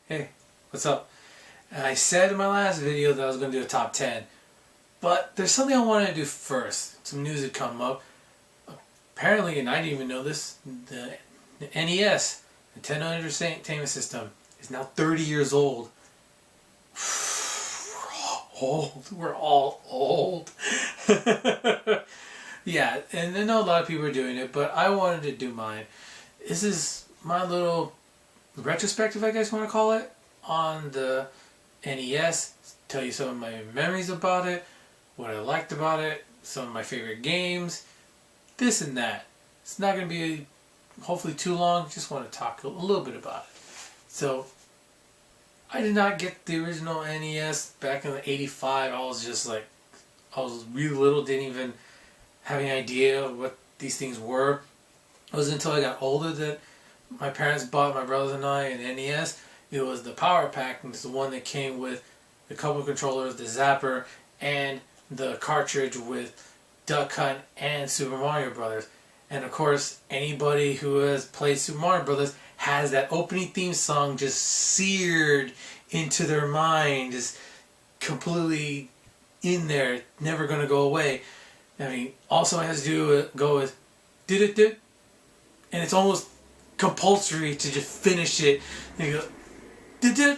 Hey, what's up? And I said in my last video that I was going to do a top 10, but there's something I wanted to do first. Some news had come up. Apparently, and I didn't even know this, the NES, Nintendo Entertainment System, is now 30 years old. We're all old. Yeah, and I know a lot of people are doing it, but I wanted to do mine. This is my little retrospective, I guess you want to call it, on the NES. Tell you some of my memories about it, what I liked about it, some of my favorite games, this and that. It's not going to be hopefully too long, just want to talk a little bit about it. So, I did not get the original NES back in '85. I was really little, didn't even have any idea what these things were. It wasn't until I got older that my parents bought my brothers and I an NES. It was the Power Pack, and it's the one that came with the couple of controllers, the zapper, and the cartridge with Duck Hunt and Super Mario Brothers. And of course, anybody who has played Super Mario Brothers has that opening theme song just seared into their mind, just completely in there, never going to go away. I mean, also it has to go with did, and it's almost compulsory to just finish it. And you go and then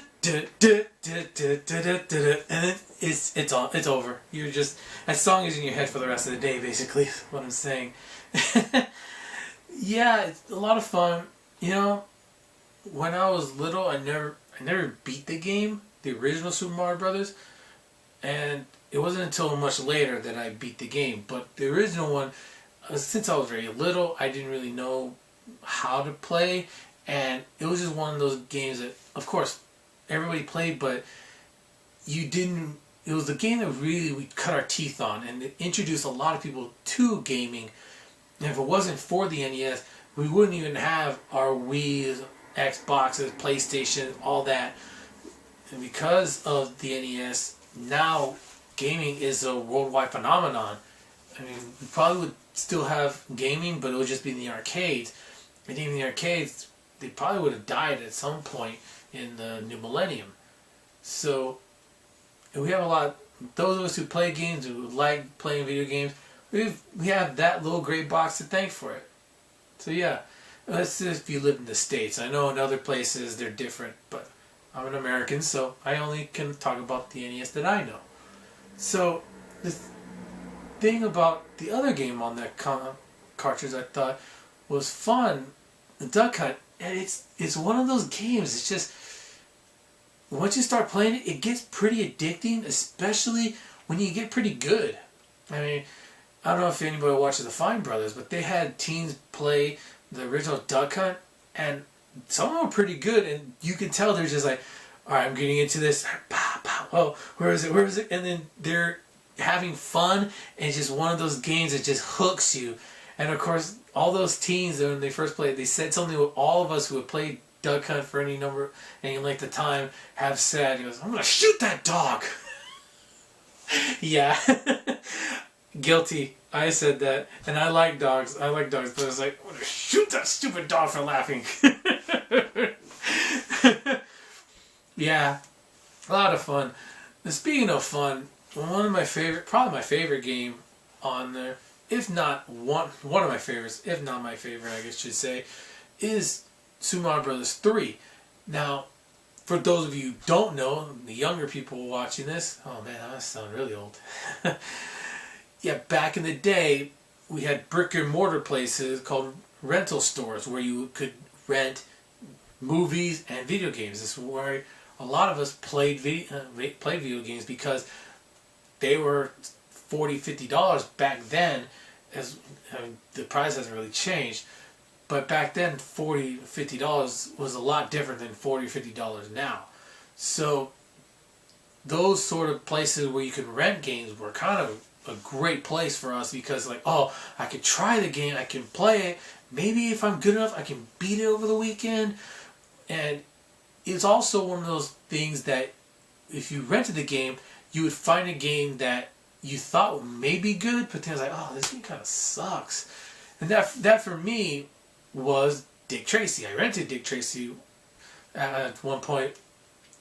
it's over. You're just, that song is in your head for the rest of the day, basically, is what I'm saying. Yeah, it's a lot of fun. You know, when I was little, I never beat the game, the original Super Mario Brothers, and it wasn't until much later that I beat the game. But the original one, since I was very little, I didn't really know how to play, and it was just one of those games that, of course, everybody played, but you didn't. It was the game that really we cut our teeth on, and it introduced a lot of people to gaming. And if it wasn't for the NES, we wouldn't even have our Wii's, Xboxes, PlayStation, all that. And because of the NES, now gaming is a worldwide phenomenon. I mean, we probably would still have gaming, but it would just be in the arcades. And even the arcades, they probably would have died at some point in the new millennium. So, and we have a lot, those of us who play games, who like playing video games, we have that little gray box to thank for it. So yeah, that's if you live in the States. I know in other places they're different, but I'm an American, so I only can talk about the NES that I know. So, the thing about the other game on that cartridge I thought was fun, the Duck Hunt, and it's one of those games, it's just, once you start playing it, it gets pretty addicting, especially when you get pretty good. I mean, I don't know if anybody watches the Fine Brothers, but they had teens play the original Duck Hunt, and some of them were pretty good, and you can tell they're just like, alright, I'm getting into this, oh, where is it, and then they're having fun, and it's just one of those games that just hooks you. And of course, all those teens, when they first played, they said something that all of us who have played Duck Hunt for any length of time have said. He goes, I'm going to shoot that dog. Yeah. Guilty. I said that. And I like dogs. But I was like, I'm going to shoot that stupid dog for laughing. Yeah. A lot of fun. And speaking of fun, probably my favorite game on there, if not one of my favorites, if not my favorite, I guess I should say, is Super Mario Bros. 3. Now, for those of you who don't know, the younger people watching this, oh man, I sound really old. Yeah, back in the day, we had brick and mortar places called rental stores where you could rent movies and video games. This is where a lot of us played video games because they were $40, $50 back then. As the price hasn't really changed, but back then $40, $50 was a lot different than $40, $50 now. So those sort of places where you could rent games were kind of a great place for us, because like, oh, I could try the game, I can play it, maybe if I'm good enough I can beat it over the weekend. And it's also one of those things that if you rented the game, you would find a game that you thought may be good, but then it's like, oh, this game kind of sucks. And that for me was Dick Tracy. I rented Dick Tracy at one point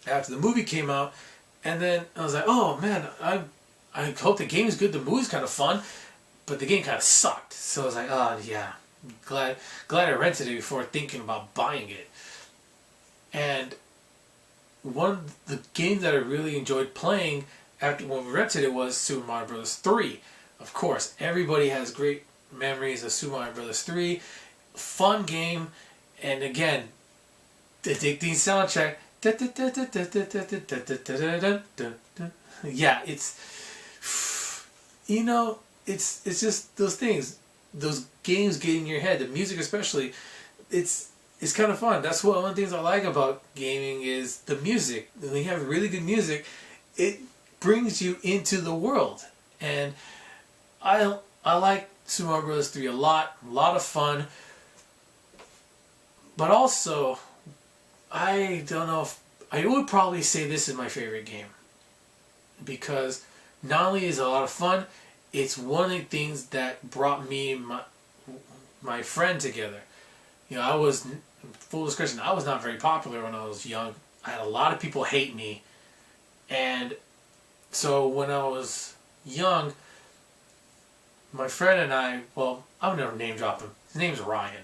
after the movie came out, and then I was like, oh man, I hope the game is good. The movie's kind of fun, but the game kind of sucked. So I was like, oh yeah, glad I rented it before thinking about buying it. And one of the games that I really enjoyed playing after when we rented it was Super Mario Bros. 3. Of course, everybody has great memories of Super Mario Bros. 3. Fun game, and again, the addicting soundtrack. Yeah, it's just those things, those games get in your head. The music, especially, it's kind of fun. That's one of the things I like about gaming is the music. When you have really good music, it brings you into the world, and I like Super Mario Bros. 3 a lot of fun. But also, I don't know if I would probably say this is my favorite game, because not only is it a lot of fun, it's one of the things that brought me and my friend together. I was, full discretion, I was not very popular when I was young. I had a lot of people hate me, and so when I was young, my friend and I, well, I'll never name drop him. His name's Ryan.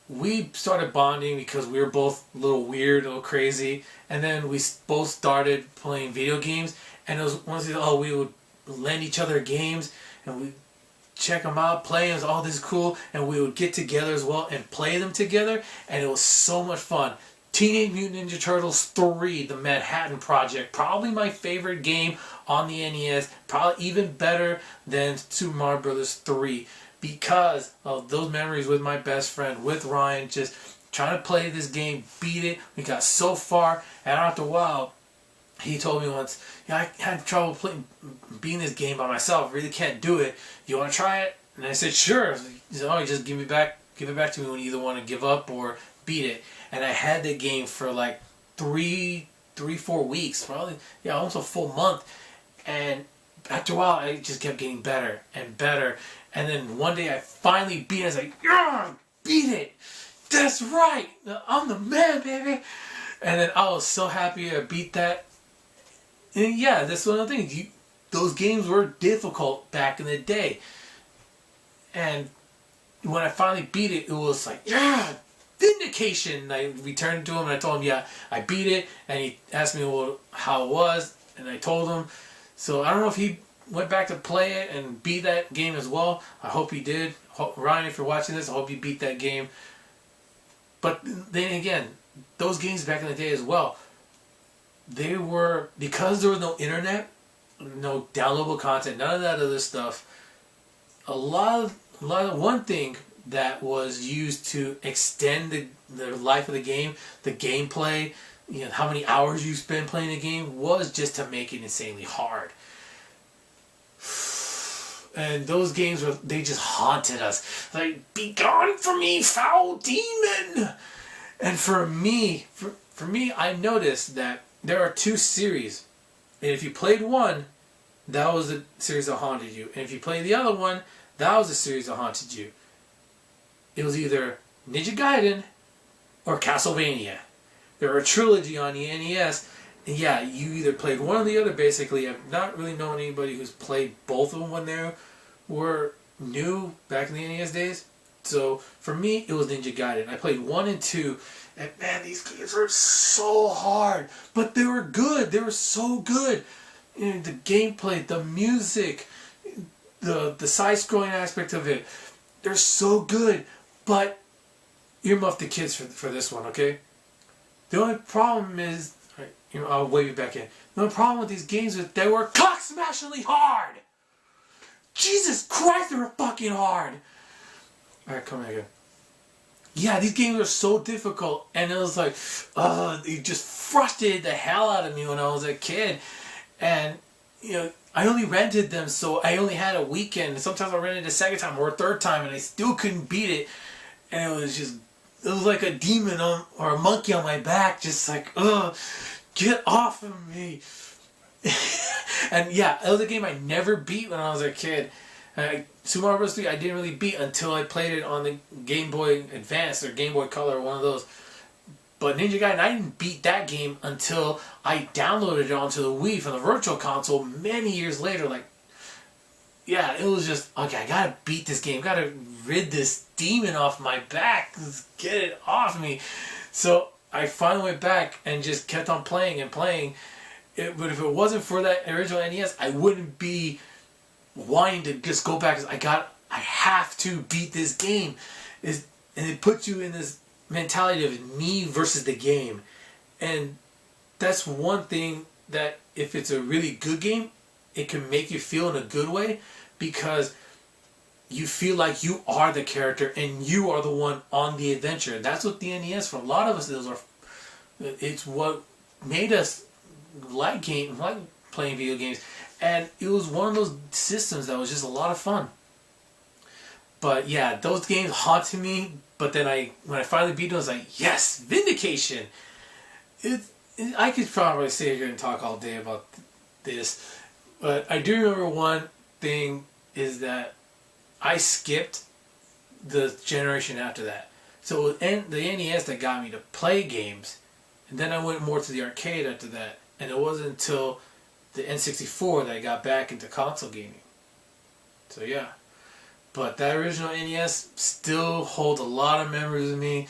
We started bonding because we were both a little weird, a little crazy, and then we both started playing video games. And it was one of these, we would lend each other games, and we check them out, play them. Oh, this is cool, and we would get together as well and play them together, and it was so much fun. Teenage Mutant Ninja Turtles 3, The Manhattan Project, probably my favorite game on the NES, probably even better than Super Mario Bros. 3, because of those memories with my best friend, with Ryan, just trying to play this game, beat it. We got so far, and after a while, he told me once, I had trouble beating this game by myself, really can't do it. You want to try it? And I said, sure. He said, you just give it back to me when you either want to give up or beat it. And I had the game for like 4 weeks, probably, almost a full month. And after a while, I just kept getting better and better. And then one day I finally beat it. I was like, yeah, beat it. That's right. I'm the man, baby. And then I was so happy I beat that. And yeah, that's one of the things. Those games were difficult back in the day. And when I finally beat it, it was like, yeah, vindication. And I returned to him and I told him, yeah, I beat it. And he asked me how it was. And I told him. So I don't know if he went back to play it and beat that game as well. I hope he did. Ryan, if you're watching this, I hope you beat that game. But then again, those games back in the day as well, they were, because there was no internet, no downloadable content, none of that other stuff, one thing that was used to extend the life of the game, the gameplay, how many hours you spend playing the game, was just to make it insanely hard. And those games they just haunted us. Like, be gone from me, foul demon! And for me, I noticed that there are 2 series. And if you played one, that was the series that haunted you. And if you played the other one, that was the series that haunted you. It was either Ninja Gaiden or Castlevania. There were a trilogy on the NES. And yeah, you either played one or the other, basically. I've not really known anybody who's played both of them when they were new back in the NES days. So for me, it was Ninja Gaiden. I played 1 and 2, and man, these games were so hard, but they were good. They were so good. The gameplay, the music, the side-scrolling aspect of it, they're so good. But earmuff the kids for this one, okay? The only problem is, I'll wave you back in. The only problem with these games is they were cock-smashingly hard. Jesus Christ, they were fucking hard. Alright, come here. Yeah, these games were so difficult, and it was like, it just frustrated the hell out of me when I was a kid. And, I only rented them, so I only had a weekend. Sometimes I rented a second time or a third time, and I still couldn't beat it. And it was like a demon or a monkey on my back, just like, get off of me. And yeah, it was a game I never beat when I was a kid. Super Mario Bros. 3 I didn't really beat until I played it on the Game Boy Advance or Game Boy Color, one of those. But Ninja Gaiden, I didn't beat that game until I downloaded it onto the Wii from the Virtual Console many years later. Like, yeah, it was just, okay, I gotta beat this game. Gotta rid this demon off my back. Just get it off me. So I finally went back and just kept on playing and playing. But if it wasn't for that original NES, I wouldn't be wanting to just go back. I have to beat this game. And it puts you in this mentality of me versus the game. And that's one thing that if it's a really good game, it can make you feel in a good way, because you feel like you are the character and you are the one on the adventure. That's what the NES for a lot of us is. It's what made us like playing video games, and it was one of those systems that was just a lot of fun. But yeah, those games haunted me. But then when I finally beat them, I was like, yes, vindication. I could probably sit here and talk all day about this, but I do remember one thing is that I skipped the generation after that. So it was the NES that got me to play games, and then I went more to the arcade after that. And it wasn't until the N64 that I got back into console gaming. So yeah. But that original NES still holds a lot of memories of me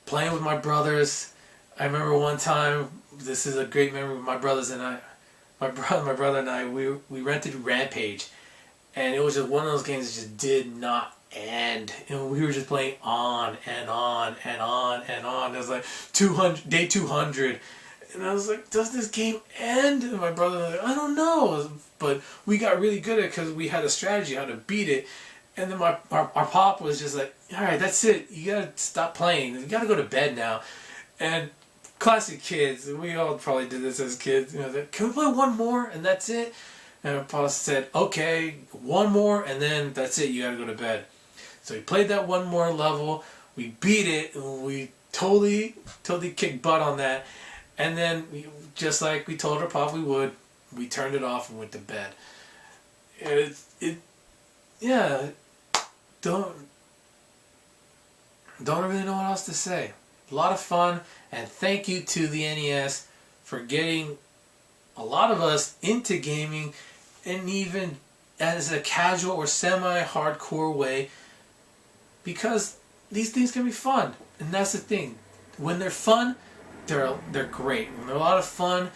playing with my brothers. I remember one time, this is a great memory with my brothers and I. My brother and I, we rented Rampage, and it was just one of those games that just did not end. And we were just playing on and on and on and on. It was like day 200. And I was like, does this game end? And my brother was like, I don't know. But we got really good at it because we had a strategy how to beat it. And then our pop was just like, all right, that's it. You got to stop playing. You got to go to bed now. And classic kids, we all probably did this as kids. You know, can we play one more and that's it? And our papa said, okay, one more and then that's it. You got to go to bed. So we played that one more level. We beat it. And we totally kicked butt on that. And then, just like we told our pop we would, we turned it off and went to bed. And yeah, don't really know what else to say. A lot of fun, and thank you to the NES for getting a lot of us into gaming, and even as a casual or semi-hardcore way, because these things can be fun, and that's the thing. When they're fun, they're great. When they're a lot of fun,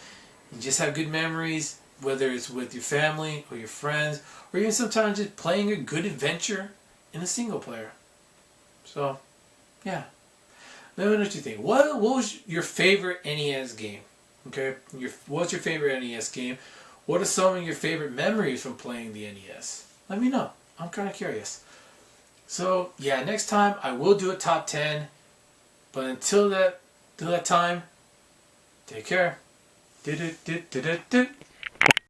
you just have good memories, whether it's with your family or your friends, or even sometimes just playing a good adventure in a single player. So, yeah. Let me know what you think. What was your favorite NES game? Okay, what's your favorite NES game? What are some of your favorite memories from playing the NES? Let me know. I'm kind of curious. So, yeah, next time I will do a top 10. But until that time, take care.